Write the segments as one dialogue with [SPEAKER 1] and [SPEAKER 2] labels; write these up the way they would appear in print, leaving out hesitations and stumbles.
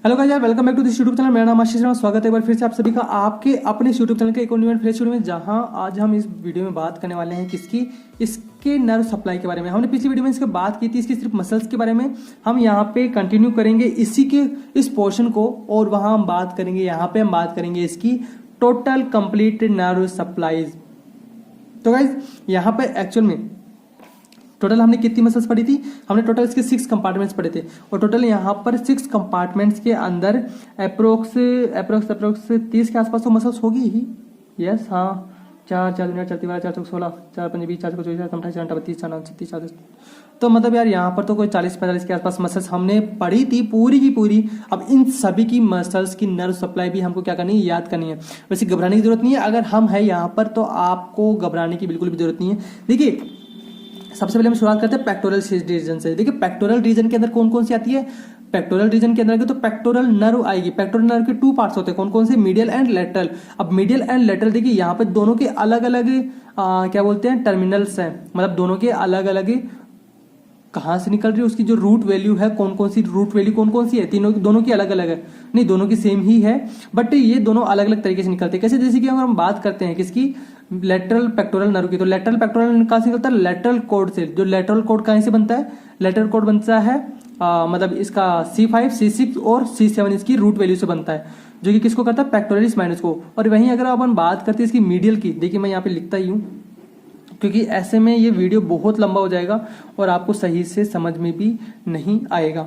[SPEAKER 1] Hello guys यार, welcome back to this YouTube channel. मेरा नाम आशीष शर्मा। स्वागत है एक बार फिर से आप सभी का आपके अपने यूट्यूब चैनल के एक और न्यू एंड फ्रेश वीडियो में, जहां आज हम इस वीडियो में बात करने वाले हैं किसकी, इसके नर्व सप्लाई के बारे में। हमने पिछली वीडियो में इसके बात की थी, इसकी सिर्फ मसल्स के बारे में। हम यहाँ पे कंटिन्यू करेंगे इसी के इस पोर्शन को, और वहां हम बात करेंगे, यहाँ पे हम बात करेंगे इसकी टोटल कंप्लीट नर्व सप्लाईज। तो गाइज यहाँ पे एक्चुअल में टोटल हमने कितनी मसल्स पढ़ी थी? हमने टोटल इसके 6 कंपार्टमेंट्स पढ़े थे, और टोटल यहाँ पर 6 कंपार्टमेंट्स के अंदर अप्रोक्स 30 के आसपास तो मसल्स होगी ही। यस, हाँ, 4 4 4 4 4 4 16 4 5 20 4 24 28 29 30 36 40। तो मतलब यार यहाँ पर तो कोई 40-45 के आसपास मसल्स हमने पढ़ी थी पूरी की पूरी। अब इन सभी की मसल्स की नर्व सप्लाई भी हमको क्या करनी है, याद करनी है। वैसे घबराने की जरूरत नहीं है, अगर हम है यहाँ पर तो आपको घबराने की बिल्कुल भी जरूरत नहीं है। देखिए, सबसे पहले हम शुरुआत करते हैं पेक्टोरल रीजन से। देखिए, पेक्टोरल रीजन के अंदर कौन कौन सी आती है? पेक्टोरल रीजन के अंदर तो पेक्टोरल नर्व आएगी। पेक्टोरल नर्व के 2 पार्ट्स होते हैं, कौन कौन से? Medial and lateral. अब मीडियल एंड लेटरल देखिए यहाँ पे दोनों के अलग अलग क्या बोलते हैं, टर्मिनल्स हैं। मतलब दोनों के अलग अलग कहाँ से निकल रही है, उसकी जो रूट वैल्यू है, कौन कौन सी रूट वैल्यू कौन कौन सी है? दोनों की अलग अलग है, नहीं दोनों की सेम ही है, बट ये दोनों अलग अलग तरीके से निकलते हैं। कैसे? जैसे कि अगर हम बात करते हैं किसकी, लेटरल पेक्टोरल नर्व की, तो लेटरल पेक्टोरल कहाँ से निकलता है? लेटरल कोड से। जो लेटरल कोड कहाँ से बनता है? लेटरल कोड बनता है मतलब इसका C5 C6 और C7 इसकी रूट वैल्यू से बनता है, जो कि किसको करता है? पेक्टोरलिस माइनस को। और वहीं अगर अपन बात करते हैं इसकी मीडियल की, देखिए मैं यहाँ पे लिखता ही हूँ क्योंकि ऐसे में ये वीडियो बहुत लंबा हो जाएगा और आपको सही से समझ में भी नहीं आएगा।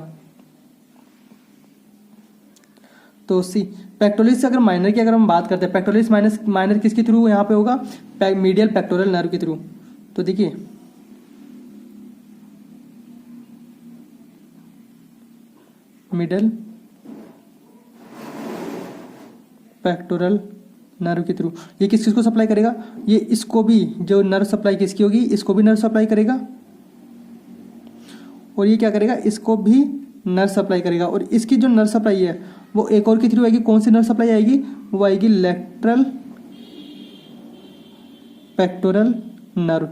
[SPEAKER 1] तो सी पेक्टोरलिस से अगर माइनर की अगर हम बात करते हैं, पेक्टोरलिस माइनर किसके थ्रू यहाँ पे होगा? मीडियल पेक्टोरल नर्व के थ्रू। तो देखिए मिडल पेक्टोरल नर्व के थ्रू ये किस चीज को सप्लाई करेगा? ये इसको भी, जो नर्व सप्लाई किसकी होगी, इसको भी नर्व सप्लाई करेगा, और ये क्या करेगा? इसको भी नर्व सप्लाई करेगा। और इसकी जो नर्व सप्लाई है वो एक और के थ्रू आएगी। कौन सी नर्व सप्लाई आएगी? वो आएगी लेटरल पेक्टोरल नर्व।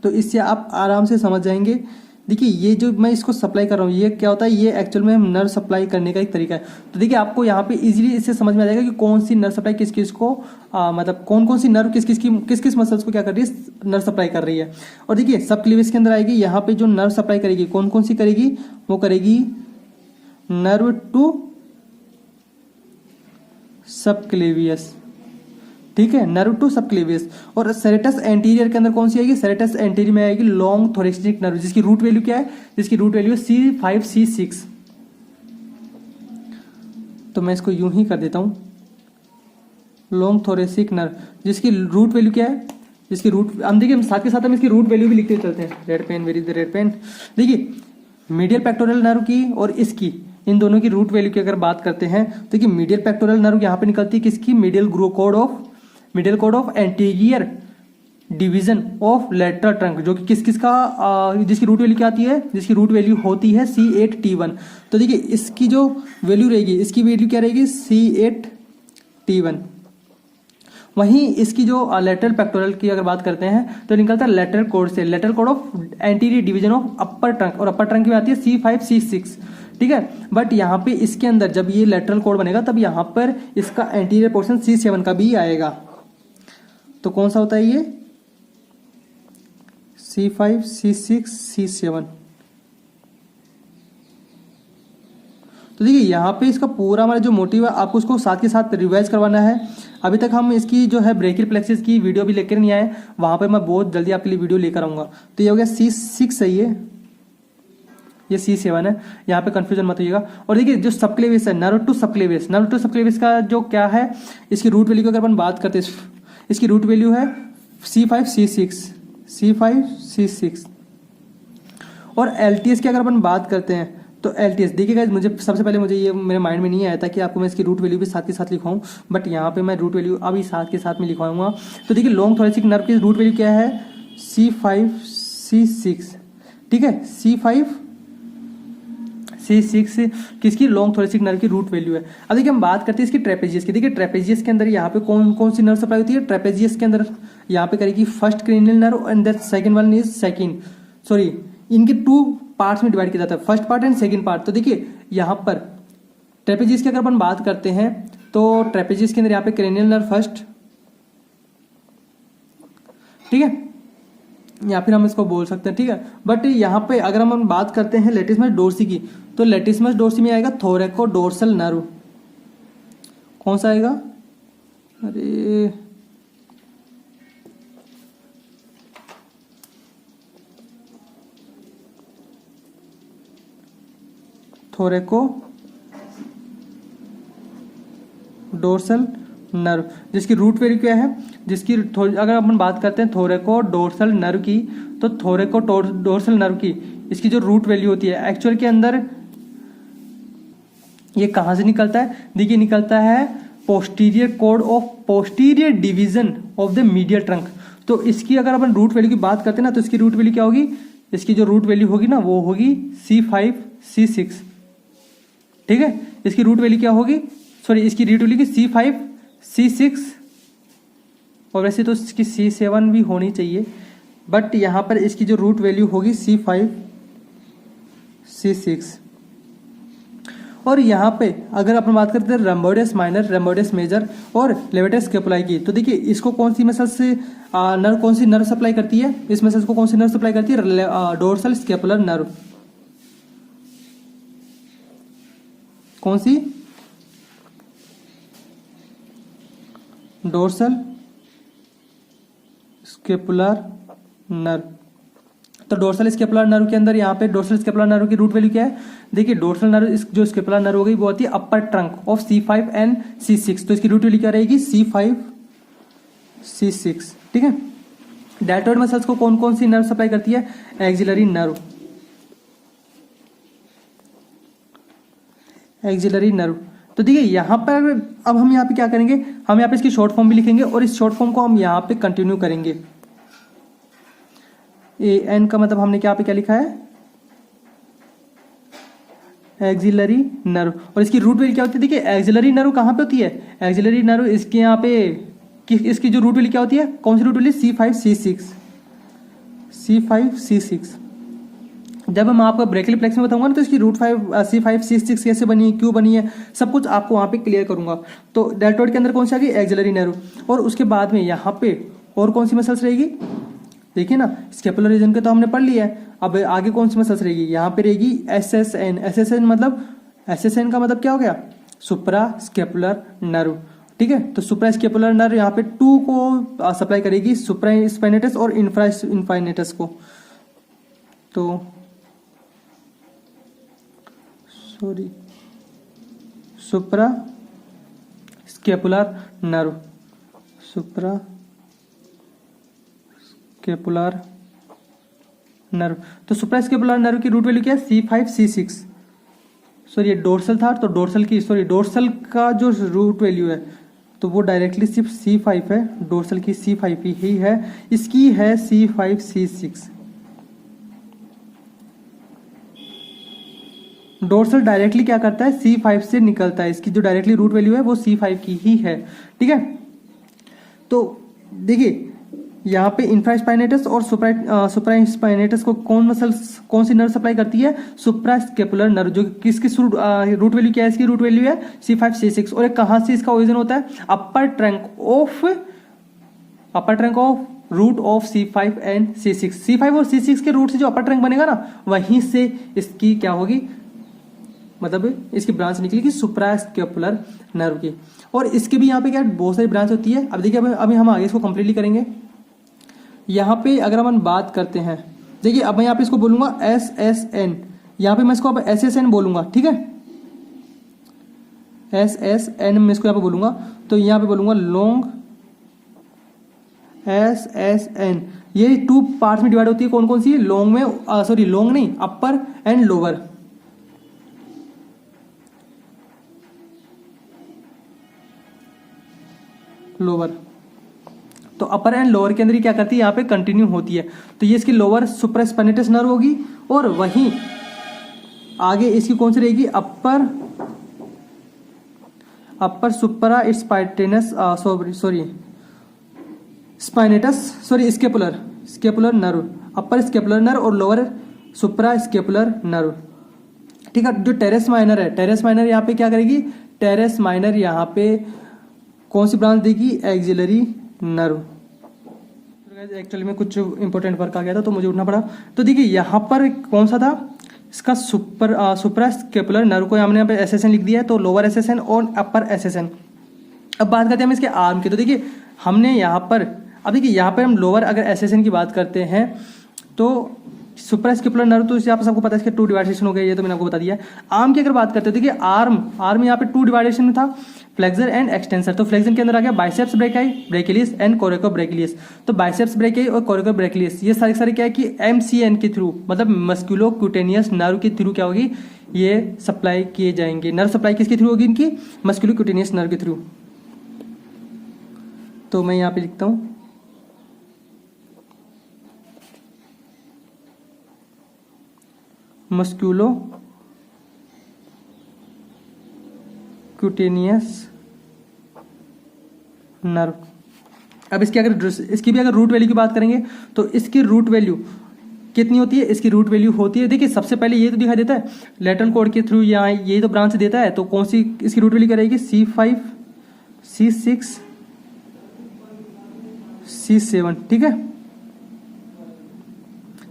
[SPEAKER 1] तो इससे आप आराम से समझ जाएंगे। देखिए, ये जो मैं इसको सप्लाई कर रहा हूँ, ये क्या होता है? ये एक्चुअल में नर्व सप्लाई करने का एक तरीका है। तो देखिए, आपको यहाँ पे इजीली इससे समझ में आ जाएगा कि कौन सी नर्व सप्लाई किस किस को मतलब कौन कौन सी नर्व किस किस मसल्स को क्या कर रही है, नर्व सप्लाई कर रही है। और देखिए, सब क्लीवेज के अंदर आएगी। यहाँ पे जो नर्व सप्लाई करेगी, कौन कौन सी करेगी? वो करेगी नर्व टू सबक्लेवियस, ठीक है, नर्व टू सबक्लेवियस। और सेरेटस एंटीरियर के अंदर कौन सी आएगी? सेरेटस एंटीरियर में आएगी लॉन्ग थोरेसिक नर्व, जिसकी रूट वैल्यू क्या है? जिसकी रूट वैल्यू है C5 C6। तो मैं इसको यूं ही कर देता हूं, लॉन्ग थोरेसिक नर्व, जिसकी रूट वैल्यू क्या है? जिसकी रूट हम देखिए, साथ के साथ हम इसकी रूट वैल्यू भी लिखते चलते हैं। Red pen, very the red pen. देखिए, मीडियल पेक्टोरल नर्व की और इसकी, इन दोनों की रूट वैल्यू की अगर बात करते हैं तो देखिए, मीडियल पेक्टोरल नर्व यहाँ पे निकलती है किसकी? Middle code of anterior division of lateral trunk, जो कि किसका जिसकी रूट वैल्यू क्या आती है? जिसकी रूट वैल्यू होती है C8T1। तो देखिए, इसकी जो वैल्यू रहेगी, इसकी वैल्यू क्या रहेगी? C8T1। वहीं इसकी जो लेटरल पेक्टोरल की अगर बात करते हैं तो निकलता है लेटरल कोड से, lateral code of anterior division of upper trunk, और अपर ट्रंक में आती है C5 C6, ठीक है। बट यहाँ पे इसके अंदर जब ये लेटरल कोड बनेगा तब यहाँ पर इसका एंटीरियर पोर्शन C7 का भी आएगा। तो कौन सा होता है ये? C5 C6 C7। तो देखिए, यहाँ पे इसका पूरा हमारा जो मोटिव है, आपको उसको साथ के साथ रिवाइज करवाना है। अभी तक हम इसकी जो है ब्रेकियल प्लेक्सिस की वीडियो भी लेकर नहीं आए, वहां पे मैं बहुत जल्दी आपके लिए वीडियो लेकर आऊंगा। तो ये हो गया C6 सही है, ये C7 है, यहाँ पे कंफ्यूजन मत होइएगा। और देखिए, जो सबक्लेवियस है, नर्व टू सबक्लेवियस का जो क्या है, इसकी रूट वैल्यू की अगर अपन बात करते हैं, इसकी रूट वैल्यू है C5 C6। और LTS की अगर अपन बात करते हैं तो LTS देखिए गाइस, मुझे सबसे पहले ये मेरे माइंड में नहीं आया था कि आपको मैं इसकी रूट वैल्यू भी साथ के साथ लिखवाऊं, बट यहाँ पे मैं रूट वैल्यू अभी साथ के साथ में लिखवाऊंगा। तो देखिए, लॉन्ग थोरेसिक नर्व की रूट वैल्यू क्या है? C5 C6, ठीक है, C5 C6 किसकी? लॉन्ग थोरेसिक नर्व की रूट वैल्यू है। अब देखिए, हम बात करते हैं इसकी ट्रेपेजियस की। देखिए, ट्रेपेजियस के अंदर यहाँ पे कौन कौन सी नर्व सप्लाई होती है? ट्रेपेजियस के अंदर यहाँ पे करेगी first cranial nerve and the second one is इनके 2 पार्ट्स में डिवाइड किया जाता है, first part and second part. तो देखिए, यहाँ पर ट्रेपेजिस की अगर अपन बात करते हैं तो ट्रेपेजिस के अंदर यहाँ पे क्रेनियल नर्व फर्स्ट, ठीक है, या फिर हम इसको बोल सकते हैं, ठीक है। बट यहाँ पे अगर हम बात करते हैं लेटिसमस डोर्सी की, तो लेटिसमस डोर्सी में आएगा थोरैको डोर्सल नर्व। कौन सा आएगा? अरे थोरैको डोर्सल नर्व, जिसकी रूट वैल्यू क्या है, जिसकी अगर अपन बात करते हैं थोरैको डोर्सल नर्व की, तो थोरैको डोर्सल नर्व की इसकी जो रूट वैल्यू होती है एक्चुअल के अंदर ये कहाँ से निकलता है? देखिए निकलता है posterior cord of posterior division of the medial trunk. तो इसकी अगर अपन रूट वैल्यू की बात करते हैं ना, तो इसकी रूट वैल्यू क्या होगी? इसकी जो रूट वैल्यू होगी ना वो होगी C5 C6, ठीक है। इसकी रूट वैल्यू क्या होगी? सॉरी, इसकी रूट वैल्यू की C5 C6, और वैसे तो इसकी C7 भी होनी चाहिए, बट यहाँ पर इसकी जो रूट वैल्यू होगी C5 C6। और यहाँ पे अगर अपन बात करते हैं रम्बोइडस माइनर, रम्बोइडस मेजर और लेवेटस स्केपुलाई की, तो देखिए इसको कौन सी मसल से नर्व, कौन सी नर्व सप्लाई करती है? इस मसल को कौन सी नर्व सप्लाई करती है? Dorsal scapular nerve. कौन सी? Dorsal scapular nerve. तो डोर्सल स्केपुलर नर्व के अंदर यहाँ पे डोर्सल स्केपुलर नर्व की रूट वैल्यू क्या है? देखिए डोर्सल नर्व जो स्केपुलर नर्व हो गई वो आती है upper trunk of C5 and C6, तो इसकी रूट वैल्यू क्या रहेगी? C5 C6, ठीक है। डेल्टोइड मसल्स को कौन कौन सी नर्व सप्लाई करती है? Axillary nerve, axillary nerve. तो देखिए यहाँ पर अब हम यहाँ पे क्या करेंगे, हम यहाँ पे इसकी शॉर्ट फॉर्म भी लिखेंगे और इस शॉर्ट फॉर्म को हम यहाँ पे कंटिन्यू करेंगे। AN का मतलब हमने क्या पे क्या लिखा है? Axillary nerve. और इसकी रूट वैल्यू क्या होती है? देखिए एक्सिलरी नर्व कहाँ पे होती है? एक्सिलरी नर्व इसके यहाँ पे इसकी जो रूट वैल्यू क्या होती है? कौन सी root value? C5 C6, C5 C6। जब मैं आपको ब्रेकियल प्लेक्स में बताऊंगा ना, तो इसकी रूट C5 C6 कैसे बनी, क्यों बनी है, सब कुछ आपको वहाँ पे क्लियर करूंगा। तो डेल्टोइड के अंदर कौन सी आ गई? Axillary nerve. और उसके बाद में यहाँ पे और कौन सी मसल्स रहेगी? देखिए ना, स्केपुलर रीजन के तो हमने पढ़ लिया है, अब आगे कौन सी मसल्स रहेगी? यहाँ पे रहेगी SSN। SSN का मतलब क्या हो गया? सुप्रा स्केपुलर नर्व, ठीक है। तो सुप्रा स्केपुलर नर्व यहाँ पे 2 को सप्लाई करेगी, सुप्रा स्पाइनेटस और इंफ्रा स्पाइनेटस को। तो सॉरी, सुप्रा स्केपुलर नर्व, सुप्रा स्केपुलर नर्व। तो सुप्रा स्केपुलर नर्व की रूट वैल्यू क्या है? C5 C6। सॉरी, ये डोर्सल था, तो डोर्सल का जो रूट वैल्यू है तो वो डायरेक्टली सिर्फ C5 है, डोर्सल की C5 ही है, इसकी है C5 C6। डोर्सल डायरेक्टली क्या करता है? C5 से निकलता है, इसकी जो डायरेक्टली रूट वैल्यू है वो C5 की ही है, ठीक है। तो देखिए यहाँ पे इंफ्रास्पाइनेटस और सुप्रा स्पाइनेटस को कौन सी नर्व सप्लाई करती है? सुप्रा स्केपुलर नर्व, जो किसकी रूट वैल्यू क्या है? इसकी रूट वैल्यू है C5 C6। और कहाँ से इसका ओरिजिन होता है? Upper trunk of root of C5 and C6। C5 और C6 के रूट से जो अपर ट्रंक बनेगा ना, वहीं से इसकी क्या होगी, मतलब इसकी ब्रांच निकलेगी सुप्रा स्केपुलर नर्व की। और इसके भी यहाँ पे क्या बहुत सारी ब्रांच होती है। अब देखिए अभी हम आगे इसको कंप्लीटली करेंगे। यहाँ पे अगर हम बात करते हैं, देखिए अब मैं यहाँ पे इसको बोलूंगा SSN, यहाँ पे मैं इसको अब SSN बोलूंगा, ठीक है। SSN मैं इसको यहाँ पे बोलूंगा, तो यहाँ पे बोलूंगा लॉन्ग SSN। ये 2 पार्ट्स में डिवाइड होती है, कौन कौन सी? लॉन्ग में लॉन्ग नहीं, अपर एंड लोअर। तो अपर एंड लोअर के अंदर ही क्या करती है? यहाँ पे कंटिन्यू होती है। तो ये इसकी लोअर सुप्रास्पाइनेटस नर्व होगी, और वहीं आगे इसकी कौन सी रहेगी? अपर सुप्रा स्पाइनेटस स्केपुलर नर्व, अपर स्केपुलर नर्व और लोअर सुप्रा स्केपुलर नर्व, ठीक है। जो टेरेस माइनर है, टेरेस माइनर यहाँ पे क्या करेगी, टेरेस माइनर यहाँ पे कौन सी ब्रांच देगी, एक्सिलरी नर्व। एक्चुअली में कुछ इंपॉर्टेंट वर्क आ गया था तो मुझे उठना पड़ा। तो देखिए यहाँ पर कौन सा था, इसका सुप्रास्कैपुलर नर्व को हमने यहाँ पे एसएसएन लिख दिया है, तो लोअर एसएसएन और अपर एसएसएन। अब बात करते हैं हम इसके आर्म की। तो देखिए हमने यहाँ पर, अब देखिए यहाँ पर हम लोअर अगर एसएसएन की बात करते हैं तो सुप्रास्कैपुलर नर्व, तो यहाँ पर सबको पता है इसके 2 डिवाइडेशन हो गए, ये तो मैंने आपको बता दिया। आर्म की अगर बात करते हैं, देखिए आर्म यहाँ पे 2 डिवाइडेशन में था, फ्लेक्सर एंड एक्सटेंसर। तो फ्लेक्सर के अंदर आ गया बाइसेप्स ब्रेकियाई, ब्रेकिलियस एंड कोरेको ब्रेकिलियस। तो बाइसेप्स ब्रेकियाई और कोरेको ब्रेकिलियस ये सारे क्या है कि एमसीएन के थ्रू, मतलब मस्कुलो क्यूटेनियस नर्व के थ्रू क्या होगी, ये सप्लाई किए जाएंगे। नर्व सप्लाई किसके थ्रू होगी, इनकी मस्कुलो क्यूटेनियस नर्व के थ्रू। तो मैं यहाँ पे लिखता हूँ मस्कुलो क्यूटेनियस नर्व। अब इसकी भी अगर रूट वैल्यू की बात करेंगे तो इसकी रूट वैल्यू कितनी होती है, इसकी रूट वैल्यू होती है, देखिए सबसे पहले ये तो दिखाई देता है लेटरल कोड के थ्रू, यहाँ ये तो ब्रांच देता है, तो कौन सी इसकी रूट वैल्यू क्या रहेगी, C5 C6 C7, ठीक है,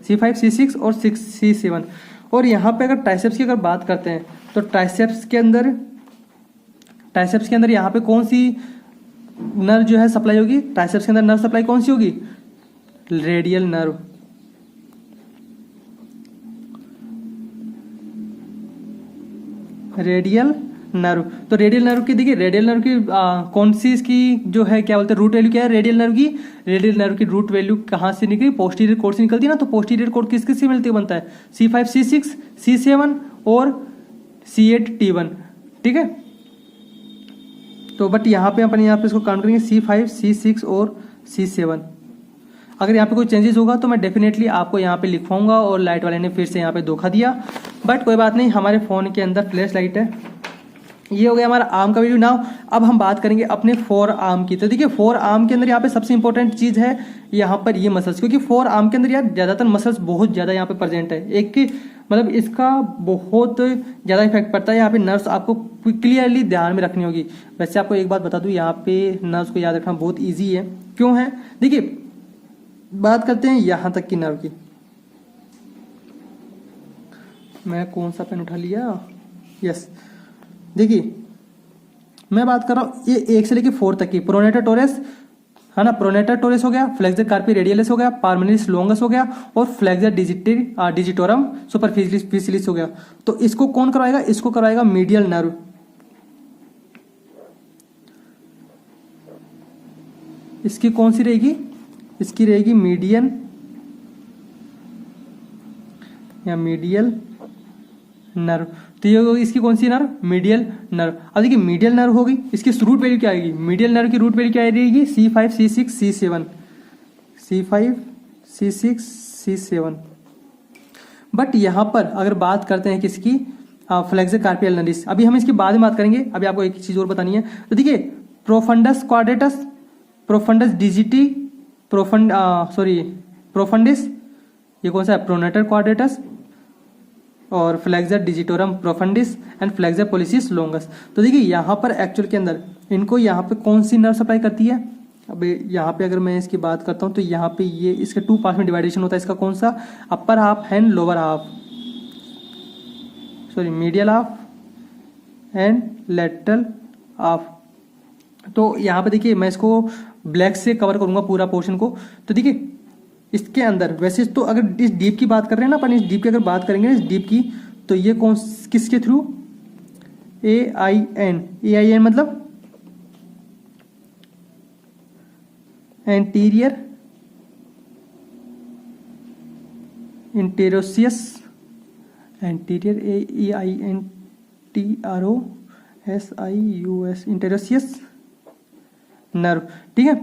[SPEAKER 1] C5 C6 और 6 C7। और यहाँ पे अगर ट्राइसेप्स की अगर बात करते हैं तो ट्राइसेप्स के अंदर यहाँ पे कौन सी नर्व जो है सप्लाई होगी, ट्राइसेप्स के अंदर नर्व सप्लाई कौन सी होगी, रेडियल नर्व। रेडियल नर्व, तो रेडियल नर्व की देखिए, रेडियल नर्व की कौन सी इसकी जो है क्या बोलते हैं रूट वैल्यू क्या है, रेडियल नर्व की रूट वैल्यू कहाँ से निकली, पोस्टीरियर कोड से निकलती है ना। तो पोस्टीरियर कोड किस किस से मिलती है, बनता है C5 C6 C7 और C8 T1, ठीक है। तो बट यहाँ पे इसको काउंट करेंगे C5 C6 और C7। अगर यहाँ पे कोई चेंजेस होगा तो मैं डेफिनेटली आपको यहाँ पे लिखवाऊंगा, और लाइट वाले ने फिर से यहाँ पे धोखा दिया, बट कोई बात नहीं, हमारे फ़ोन के अंदर फ्लैश लाइट है। ये हो गया हमारा आर्म का वीडियो। नाउ अब हम बात करेंगे अपने 4 आर्म की। तो देखिए 4 आर्म के अंदर यहाँ पे सबसे इंपॉर्टेंट चीज़ है यहाँ पर ये मसल्स, क्योंकि 4 आर्म के अंदर यार ज़्यादातर मसल्स बहुत ज़्यादा यहाँ पे प्रेजेंट है। एक की मतलब इसका बहुत ज़्यादा इफेक्ट पड़ता है। यहाँ पे नर्व्स आपको क्लियरली ध्यान में रखनी होगी। वैसे आपको एक बात बता दूँ, यहाँ पे नर्व्स को याद रखना बहुत ईजी है। क्यों है, देखिए बात करते हैं यहाँ तक की नर्व की। मैं कौन सा पेन उठा लिया, यस, देखिए मैं बात कर रहा हूँ ये 1 से लेके 4 तक की। प्रोनेटर टोरेस है ना, प्रोनेटर टोरेस हो गया, फ्लेक्सर कार्पी रेडियलिस हो गया, पार्मेनिस लोंगस हो गया, और फ्लेक्सर डिजिटोरम सुपरफिशियलिस हो गया। तो इसको कौन करवाएगा, इसको करवाएगा मीडियल नर्व। इसकी कौन सी रहेगी, इसकी रहेगी मीडियन या मीडियल नर्व। तो ये होगी इसकी कौन सी नर्व, मीडियल नर्व। अब देखिए मीडियल नर्व होगी, इसकी रूट वैल्यू क्या आएगी, मीडियल नर्व की रूट वैल्यू क्या रहेगी, C5 C6 C7, C5 C6 C7। But यहाँ पर अगर बात करते हैं किसकी, फ्लेक्सर कार्पियल नर्व्स, अभी हम इसकी बाद में बात करेंगे। अभी आपको एक चीज और बतानी है। तो देखिए profundus quadratus, profundus digiti, profundis, ये कौन सा है, प्रोनेटर क्वाड्रेटस, और flexor digitorum profundis and flexor pollicis longus. तो देखिए यहाँ पर एक्चुअल के अंदर इनको यहाँ पे कौन सी नर्व सप्लाई करती है। अब यहाँ पे अगर मैं इसकी बात करता हूँ तो यहाँ पे ये इसके 2 पार्ट में डिवाइडेशन होता है। इसका कौन सा, upper half and lower half, medial half and lateral half. तो यहाँ पे देखिए मैं इसको ब्लैक से कवर करूंगा पूरा पोर्शन को। तो देखिए इसके अंदर वैसे तो अगर इस डीप की बात कर रहे हैं ना अपन, इस डीप की अगर बात करेंगे इस डीप की, तो ये कौन किसके थ्रू, AIN मतलब एंटीरियर इंटेरोसियस, एंटीरियर AINTROSIUS इंटेरोसियस नर्व, ठीक है।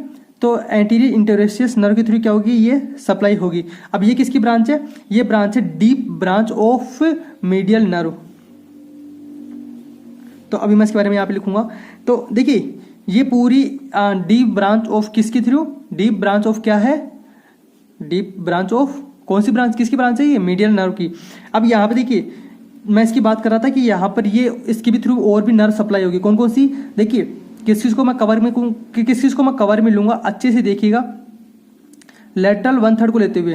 [SPEAKER 1] तो एंटीरियर इंटेरोसियस नर्व के थ्रू क्या होगी, ये सप्लाई होगी। अब ये किसकी ब्रांच है, ये ब्रांच है deep branch of medial nerve. तो अभी मैं इसके बारे में यहाँ पे लिखूंगा। तो देखिए ये पूरी डीप ब्रांच ऑफ किसके थ्रू, डीप ब्रांच ऑफ क्या है, डीप ब्रांच ऑफ कौन सी ब्रांच, किसकी ब्रांच है, ये मीडियल नर्व की। अब यहाँ पे देखिए मैं इसकी बात कर रहा था कि यहाँ पर ये इसके भी थ्रू और भी नर्व सप्लाई होगी। कौन कौन सी, देखिए किस चीज़ को मैं कवर में किस चीज़ को मैं कवर में लूँगा, अच्छे से देखिएगा। लेटरल 1/3 को लेते हुए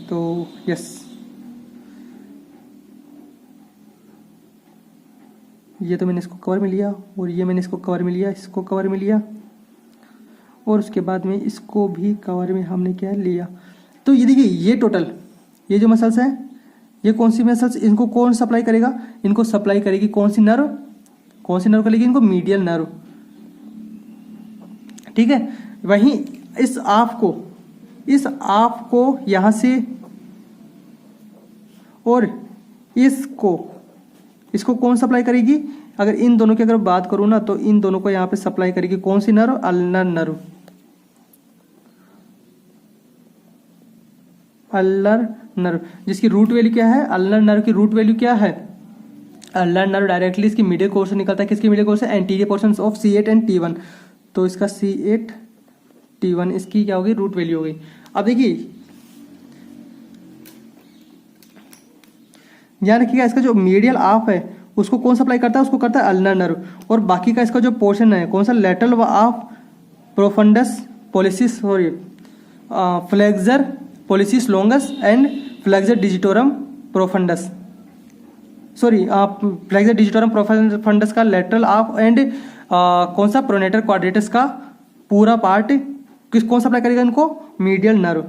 [SPEAKER 1] तो यस, ये तो मैंने इसको कवर में लिया और ये मैंने इसको कवर में लिया, इसको कवर में लिया और उसके बाद में इसको भी कवर में हमने क्या लिया। तो ये देखिए ये टोटल ये जो मसल्स हैं, ये कौन सी मसल्स, इनको कौन सप्लाई करेगा, इनको सप्लाई करेगी कौन सी नर्व, कौन सी नर्व करेगी इनको, मीडियल नर्व। ठीक है, वहीं इस आप को यहां से और इसको कौन सप्लाई करेगी, अगर इन दोनों की अगर बात करूं ना तो इन दोनों को यहां पे सप्लाई करेगी कौन सी nerve, ulnar nerve. Ulnar nerve जिसकी रूट वैल्यू क्या है, अल्नर नर्व की रूट वैल्यू क्या है, अल्नर नर्व डायरेक्टली इसकी मीडियल कोर्स से निकलता है। किसकी मीडियल कोर्स से, anterior portion of C8 and T1। तो इसका C8 T1 इसकी क्या होगी, रूट वैल्यू होगी। अब देखिए ध्यान रखिएगा, इसका जो मीडियल आप है उसको कौन सप्लाई करता है, उसको करता है अल्नर नर्व। और बाकी का इसका जो पोर्शन है कौन सा, lateral of profundis policies, sorry flexor policies longus and flexor digitorum profundis, sorry flexor digitorum profundis का लेटरल ऑफ एंड कौन सा, प्रोनेटर क्वाड्रेटस का पूरा पार्ट कौन सप्लाई करेगा इनको, मीडियल नर्व।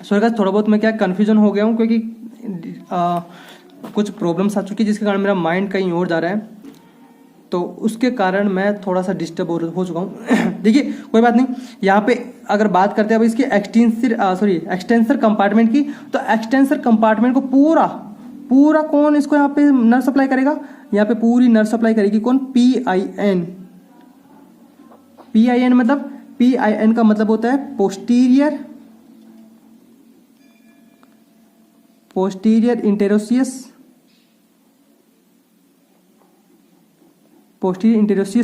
[SPEAKER 1] सॉरी गाइस थोड़ा बहुत मैं क्या कंफ्यूजन हो गया हूँ क्योंकि कुछ प्रॉब्लम्स आ चुकी है जिसके कारण मेरा माइंड कहीं और जा रहा है, तो उसके कारण मैं थोड़ा सा डिस्टर्ब हो चुका हूँ। देखिए कोई बात नहीं, यहाँ पे अगर बात करते हैं अब इसकी एक्सटेंसर कंपार्टमेंट की, तो एक्सटेंसर कंपार्टमेंट को पूरा कौन इसको यहाँ पे नर्व सप्लाई करेगा, यहाँ पे पूरी नर्व सप्लाई करेगी कौन, PIN। मतलब PIN का मतलब होता है पोस्टीरियर इंटेरोसियस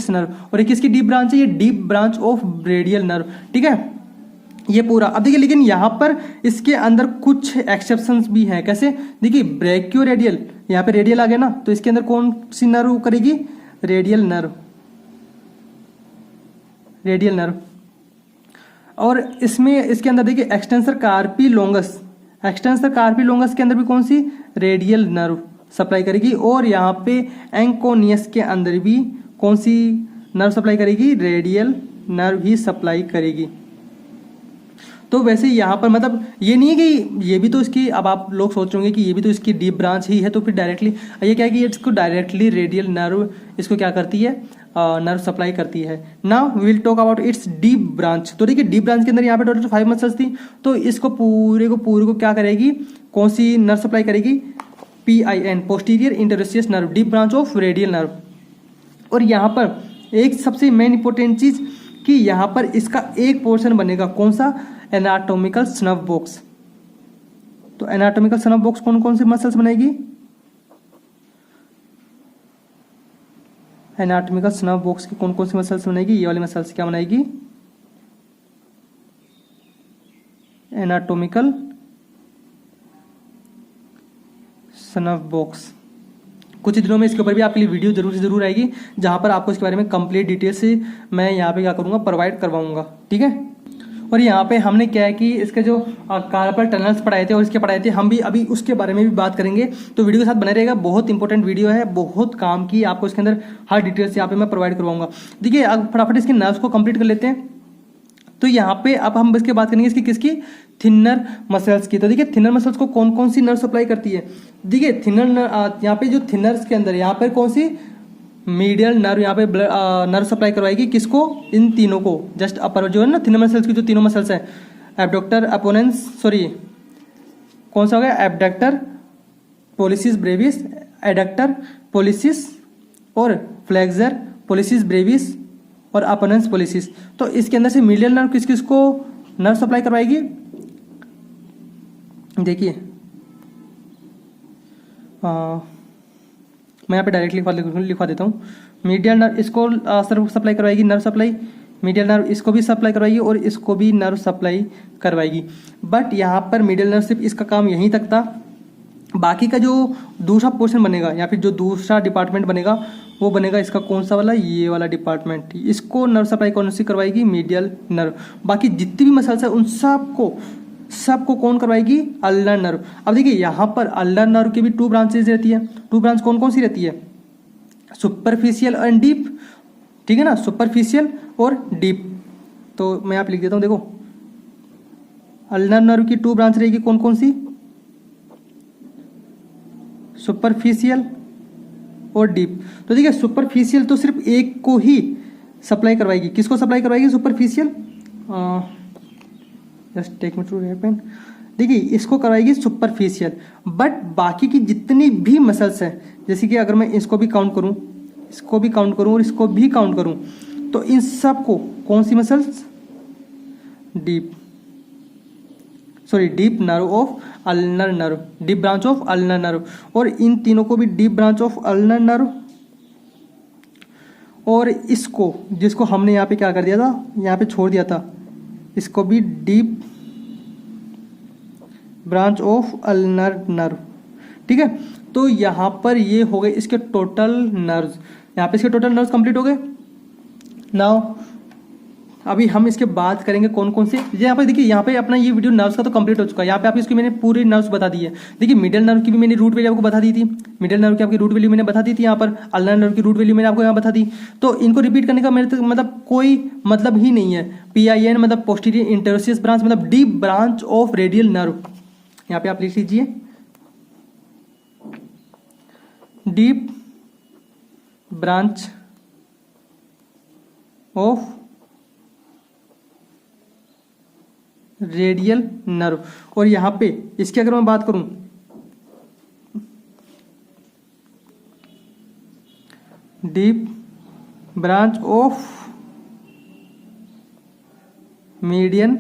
[SPEAKER 1] नर्व। और ये किसकी डीप ब्रांच है, ये deep branch of radial nerve. ठीक है, ये पूरा। अब देखिए लेकिन यहां पर इसके अंदर कुछ एक्सेप्शंस भी हैं। कैसे, देखिए ब्रैकियो रेडियल, यहाँ पे रेडियल आ गया ना, तो इसके अंदर कौन सी नर्व करेगी, रेडियल नर्व। और इसके अंदर देखिए एक्सटेंसर कार्पी लोंगस के अंदर भी कौन सी, रेडियल नर्व सप्लाई करेगी। और यहाँ पे एंकोनियस के अंदर भी कौन सी नर्व सप्लाई करेगी, रेडियल नर्व ही सप्लाई करेगी। तो वैसे यहाँ पर मतलब ये नहीं है कि ये भी तो इसकी, अब आप लोग सोच रहे होंगे कि ये भी तो इसकी डीप ब्रांच ही है, तो फिर डायरेक्टली ये क्या है कि इसको डायरेक्टली रेडियल नर्व इसको क्या करती है, नर्व सप्लाई करती है। Now we will talk about its deep branch. तो देखिए डीप ब्रांच के अंदर यहाँ पे टोटल 5 मसल्स थी, तो इसको पूरे को क्या करेगी, कौन सी नर्व सप्लाई करेगी, PIN posterior interosseous nerve, deep branch of radial nerve. और यहाँ पर एक सबसे मेन इंपॉर्टेंट चीज कि यहाँ पर इसका एक पोर्शन बनेगा कौन सा, एनाटॉमिकल स्नफ बॉक्स। तो एनाटॉमिकल स्नफ बॉक्स कौन कौन सी मसल्स बनाएगी, एनाटॉमिकल स्नफ बॉक्स की कौन कौन सी मसल्स बनाएगी, ये वाली मसल्स क्या बनाएगी, एनाटॉमिकल स्नफ बॉक्स। कुछ दिनों में इसके ऊपर भी आपके लिए वीडियो जरूर आएगी, जहां पर आपको इसके बारे में कंप्लीट डिटेल से मैं यहाँ पे क्या करूंगा, प्रोवाइड करवाऊंगा। ठीक है, और यहाँ पे हमने क्या है कि इसके जो कार्पल टनल्स पढ़ाए थे और इसके पढ़ाए थे, हम भी अभी उसके बारे में भी बात करेंगे। तो वीडियो के साथ बने रहेगा, बहुत इंपॉर्टेंट वीडियो है, बहुत काम की, आपको इसके अंदर हर डिटेल्स यहाँ पे मैं प्रोवाइड करवाऊंगा। देखिए अब फटाफट इसके नर्व्स को कंप्लीट कर लेते हैं। तो यहाँ पे अब हम इसके बात करेंगे इसकी किसकी, थिनर मसल्स की। तो देखिए थिनर मसल्स को कौन कौन सी नर्व सप्लाई करती है। देखिए थिनर यहाँ पे जो थिनर्स के अंदर यहाँ पे कौन सी, मीडियल नर्व यहाँ पे नर्व सप्लाई करवाएगी किसको, इन तीनों को। जस्ट अपर जो है ना थिनर मसल्स की जो तीनों मसल्स है, एब्डक्टर अपोनेंस, सॉरी कौन सा हो गया, abductor policies Brevis, adductor policies और फ्लेक्सर पोलिसिस ब्रेविस और अपोनेंस पोलिसिस। तो इसके अंदर से मीडियल नर्व किस किस को नर्व सप्लाई करवाएगी। देखिए मैं यहाँ पे डायरेक्टली लिखवा देता हूँ। मीडियल नर्व इसको सप्लाई करवाएगी, नर्व सप्लाई मीडियल नर्व इसको भी सप्लाई करवाएगी और इसको भी नर्व सप्लाई करवाएगी। बट यहाँ पर मीडियल नर्व सिर्फ इसका काम यहीं तक था। बाकी का जो दूसरा पोर्शन बनेगा या फिर जो दूसरा डिपार्टमेंट बनेगा वो बनेगा इसका कौन सा वाला, ये वाला डिपार्टमेंट। इसको नर्व सप्लाई कौन सी करवाएगी, मीडियल नर्व। बाकी जितनी भी मसल्स है उन सबको कौन करवाएगी, अल्नर नर्व। अब देखिए यहाँ पर अल्नर नर्व की भी 2 ब्रांचेज रहती है। 2 ब्रांच कौन कौन सी रहती है, सुपरफिशियल एंड डीप, ठीक है ना, सुपरफिशियल और डीप। तो मैं यहाँ पे लिख देता हूँ, देखो अल्नर नर्व की 2 ब्रांच रहेगी, कौन कौन सी, सुपरफिशियल और डीप। तो देखिए सुपरफिशियल तो सिर्फ एक को ही सप्लाई करवाएगी, किसको सप्लाई करवाएगी, superficial. Just take me to pen. देखिए इसको करवाएगी सुपरफिशियल। बट बाकी की जितनी भी मसल्स हैं, जैसे कि अगर मैं इसको भी काउंट करूं, इसको भी काउंट करूं और इसको भी काउंट करूं, तो इन सब को कौन सी muscles, deep nerve of ulnar nerve, deep branch of ulnar nerve. और इन तीनों को भी deep branch of ulnar nerve, और इसको जिसको हमने यहाँ पे क्या कर दिया था, यहाँ पे छोड़ दिया था, इसको भी deep branch of ulnar nerve, ठीक है। तो यहाँ पर ये हो गए इसके टोटल नर्व्स, यहाँ पे इसके टोटल नर्व्स कंप्लीट हो गए। नाउ अभी हम इसके बात करेंगे कौन कौन से। यहाँ पे देखिए, यहाँ पे अपना ये वीडियो नर्व्स का तो कंप्लीट हो चुका है। यहाँ पे आप इसकी मैंने पूरी नर्व्स बता दी है। देखिए मिडिल नर्व की भी मैंने रूट वैल्यू आपको बता दी थी, मिडिल नर्व की आपकी रूट वैल्यू मैंने बता दी थी यहाँ पर, अल्नर नर्व की रूट वैल्यू मैंने आपको यहाँ बता दी। तो इनको रिपीट करने का मेरे मतलब कोई मतलब ही नहीं है। PIN मतलब पोस्टीरियर इंटरोसियस ब्रांच, मतलब deep branch of radial nerve. यहाँ पे आप लिख लीजिए deep branch of radial nerve. और यहां पे इसकी अगर मैं बात करूं, deep branch of median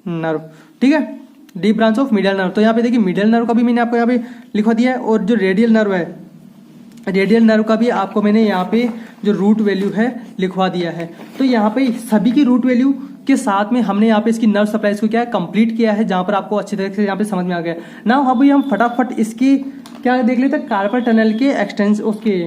[SPEAKER 1] nerve, ठीक है, deep branch of medial nerve. तो यहाँ पे देखिए मीडियल नर्व का भी मैंने आपको यहाँ पे लिखवा दिया है, और जो रेडियल नर्व है, रेडियल नर्व का भी आपको मैंने यहाँ पे जो रूट वैल्यू है लिखवा दिया है। तो यहाँ पे सभी की रूट वैल्यू के साथ में हमने यहाँ पे इसकी नर्व सप्लाईज को क्या है, कंप्लीट किया है, जहाँ पर आपको अच्छी तरह से यहाँ पे समझ में आ गया। ना अभी हम फटाफट इसकी क्या देख लेते हैं, कार्पल टनल के एक्सटेंस, उसके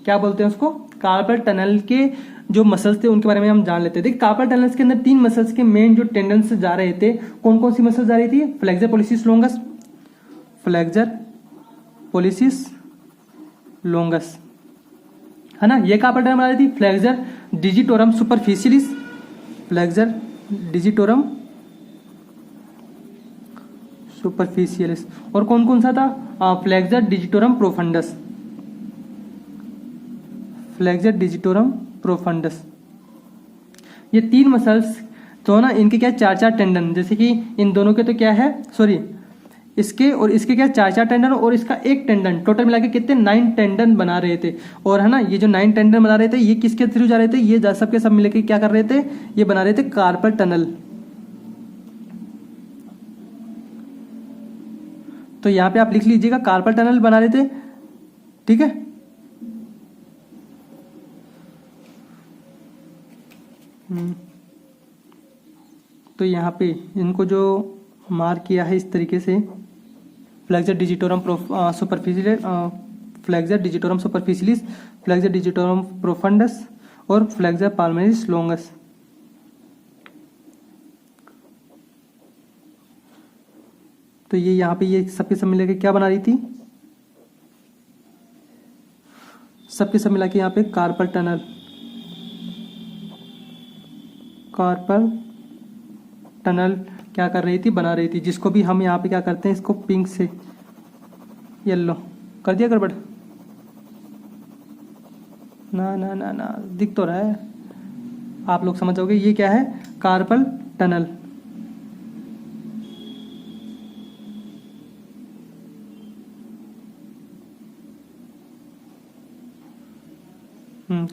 [SPEAKER 1] क्या बोलते हैं उसको, कार्पल टनल के जो मसल्स थे उनके बारे में हम जान लेते हैं। देखिए कार्पल टनल्स के अंदर 3 मसल्स के मेन जो टेंडेंस जा रहे थे, कौन कौन सी मसल्स जा रही थी, फ्लेक्सर पोलिसिस लोंगस, फ्लेक्सर पोलिसिस लोंगस, है ना, ये कार्पल टनल बना रही थी। Flexor digitorum superficialis, flexor digitorum superficialis, और कौन कौन सा था, flexor digitorum profundis, flexor digitorum profundis. ये 3 मसल्स तो ना, इनके क्या 4-4 टेंडन, जैसे कि इन दोनों के तो क्या है, सॉरी इसके और इसके क्या 4-4 टेंडन और इसका 1 टेंडन, टोटल मिला के कितने 9 टेंडन बना रहे थे। और है ना, ये जो 9 टेंडन बना रहे थे ये किसके थ्रू जा रहे थे, ये सब के सब मिलकर क्या कर रहे थे, ये बना रहे थे कार्पल टनल। तो यहाँ पे आप लिख लीजिएगा कार्पल टनल बना रहे थे, ठीक है। तो यहाँ पे इनको जो मार्क किया है इस तरीके से, flexor digitorum superficialis, flexor digitorum superficialis, flexor digitorum profundis और फ्लेक्सर पाल्मरिस लोंगस। तो ये यहाँ पे ये सबके सब मिला के क्या बना रही थी, सबके सब मिला के यहाँ पे कार्पल टनल, कार्पल टनल क्या कर रही थी, बना रही थी। जिसको भी हम यहाँ पे क्या करते हैं, इसको पिंक से येलो कर दिया गड़बड़, ना ना ना ना दिख तो रहा है, आप लोग समझ जाओगे ये क्या है, कार्पल टनल।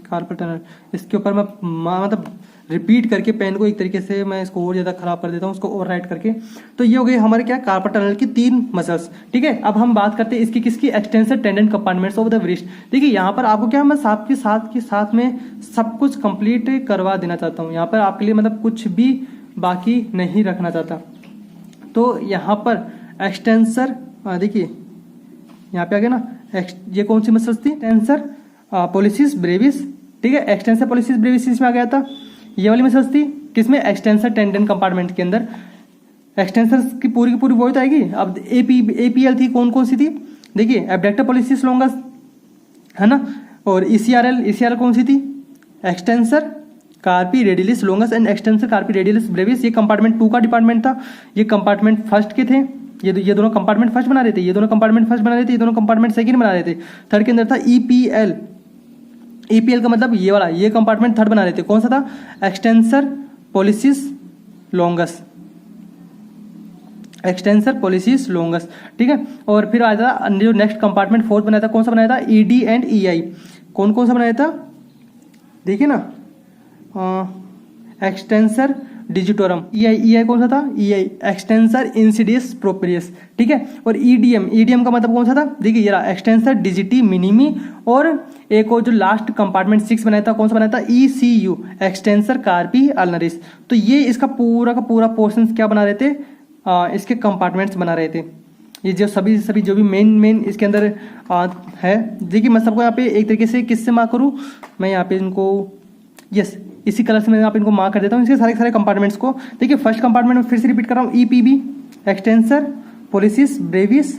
[SPEAKER 1] कार्पल टनल, इसके ऊपर मैं मतलब रिपीट करके पेन को एक तरीके से मैं इसको और ज़्यादा खराब कर देता हूँ, उसको ओवर राइट करके। तो ये हो गई हमारे क्या कार्पल टनल की 3 मसल्स। ठीक है, अब हम बात करते हैं इसकी किसकी, extensor tendon compartments of the wrist. देखिए यहाँ पर आपको क्या, मैं साथ में सब कुछ कंप्लीट करवा देना चाहता हूँ। यहाँ पर आपके लिए मतलब कुछ भी बाकी नहीं रखना चाहता। तो यहाँ पर एक्सटेंसर, देखिए यहाँ पे आ गया ना, ये कौन सी मसल्स थी, एक्सटेंसर पोलिसिस ब्रेविस। ठीक है, एक्सटेंसर पोलिसिस ब्रेविस इसमें आ गया था। ये वाली मसल्स थी किसमें, एक्सटेंसर टेंडन कंपार्टमेंट के अंदर। एक्सटेंसर की पूरी वो तो आएगी। अब एपीएल थी, कौन सी थी, देखिए एब्डक्टर पोलिसिस लॉन्गस है ना, और ईसीआरएल कौन सी थी, extensor carpi radialis longus and extensor carpi radialis brevis. ये कंपार्टमेंट 2 का डिपार्टमेंट था, ये कंपार्टमेंट फर्स्ट के थे। ये दोनों कंपार्टमेंट फर्स्ट बना रहे थे, ये दोनों कंपार्टमेंट फर्स्ट बना रहे थे, ये दोनों कंपार्टमेंट सेकंड बना रहे थे। थर्ड के अंदर था ईपीएल का मतलब ये वाला, ये कंपार्टमेंट थर्ड बना रहे थे। कौन सा था, extensor pollicis longus, extensor pollicis longus. ठीक है, और फिर आया था जो नेक्स्ट कंपार्टमेंट फोर्थ बनाया था, कौन सा बनाया था, ईडी एंड ईआई। कौन सा बनाया था, देखिए ना, एक्सटेंसर डिजिटोरम। ईआई कौन सा था, ईआई एक्सटेंसर इंसिडियस प्रोपेरियस। ठीक है, और ईडीएम का मतलब कौन सा था, देखिए ये रहा, एक्सटेंसर डिजिटी मिनिमी। और एक और जो लास्ट कंपार्टमेंट 6 बनाया था, कौन सा बनाया था, ईसीयू एक्सटेंसर कार्पी अल्नरिस। तो ये इसका पूरा का पूरा पोर्शन क्या बना रहे थे, इसके कंपार्टमेंट्स बना रहे थे। ये जो सभी जो भी मेन इसके अंदर है। देखिए मैं सबको यहाँ पे एक तरीके से किससे मार्क करूँ, मैं यहाँ पे इनको यस इसी कलर से मैं यहाँ पे इनको मार्क कर देता हूँ, इसके सारे कंपार्टमेंट्स को। देखिए फर्स्ट कंपार्टमेंट में फिर से रिपीट कर रहा हूँ, EPB extensor pollicis brevis,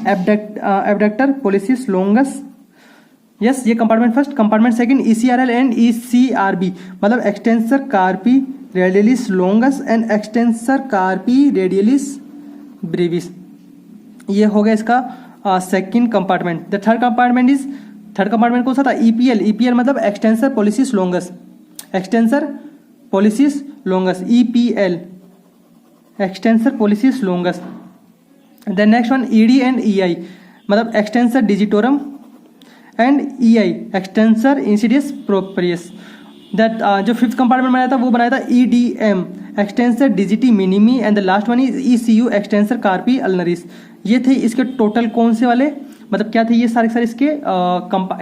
[SPEAKER 1] abductor pollicis longus. Yes, ये compartment first. Compartment second ECRL and ECRB, मतलब extensor carpi radialis longus and extensor carpi radialis brevis. ये हो गया इसका second compartment. The third compartment कौन सा था, ईपीएल मतलब extensor pollicis longus, extensor pollicis longus, EPL extensor pollicis longus. Then next one ED and EI, मतलब extensor digitorum and EI extensor indicis proprius. That जो फिफ्थ कंपार्टमेंट बनाया था वो बनाया था EDM extensor digiti minimi and the last one is ECU extensor carpi ulnaris. ये थे इसके टोटल कौन से वाले, मतलब क्या थे ये सारे इसके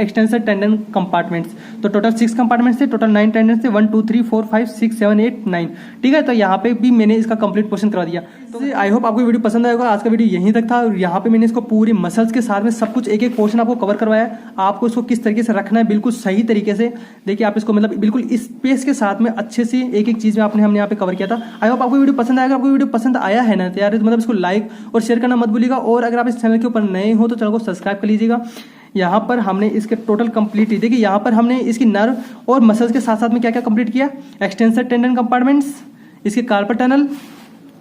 [SPEAKER 1] एक्सटेंसर टेंडन कंपार्टमेंट्स। तो टोटल 6 कंपार्टमेंट्स थे, टोटल 9 टेंडन थे, 1 2 3 4 5 6 7 8 9। ठीक है, तो यहाँ पे भी मैंने इसका कंप्लीट पोर्शन करवा दिया। तो आई होप आपको वीडियो पसंद आएगा। आज का वीडियो यहीं तक था, और यहाँ पे मैंने इसको पूरी मसल्स के साथ में सब कुछ एक पोर्शन आपको कवर करवाया है। आपको इसको किस तरीके से रखना है बिल्कुल सही तरीके से। देखिए आप इसको मतलब बिल्कुल स्पेस के साथ में अच्छे से एक चीज़ में हमने यहाँ पे कवर किया था। आई होप आपको वीडियो पसंद आएगा। आपको वीडियो पसंद आया है ना, तो यार मतलब इसको लाइक और शेयर करना मत भूलिएगा। और अगर आप इस चैनल के ऊपर नए हो तो चैनल को सब्सक्राइब कर लीजिएगा। यहाँ पर हमने इसके टोटल कंप्लीट, देखिए यहाँ पर हमने इसकी नर्व और मसल्स के साथ साथ में क्या क्या कंप्लीट किया, एक्सटेंसर टेंडन कंपार्टमेंट्स, इसके कार्पल टनल,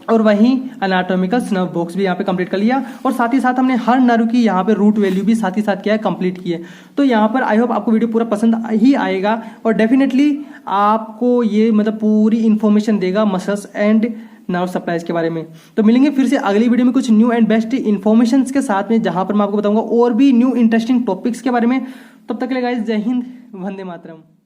[SPEAKER 1] और वहीं अनाटोमिकल नर्व बॉक्स भी यहाँ पे कंप्लीट कर लिया। और साथ ही साथ हमने हर नर्व की यहाँ पे रूट वैल्यू भी साथ ही साथ क्या है कंप्लीट की है। तो यहाँ पर आई होप आपको वीडियो पूरा पसंद ही आएगा, और डेफिनेटली आपको ये मतलब पूरी इन्फॉर्मेशन देगा मसल्स एंड नर्व सप्लाईज के बारे में। तो मिलेंगे फिर से अगली वीडियो में कुछ न्यू एंड बेस्ट इन्फॉर्मेशन के साथ में, जहां पर मैं आपको बताऊंगा और भी न्यू इंटरेस्टिंग टॉपिक्स के बारे में। तब तक के लिए गाइस, जय हिंद, वंदे मातरम।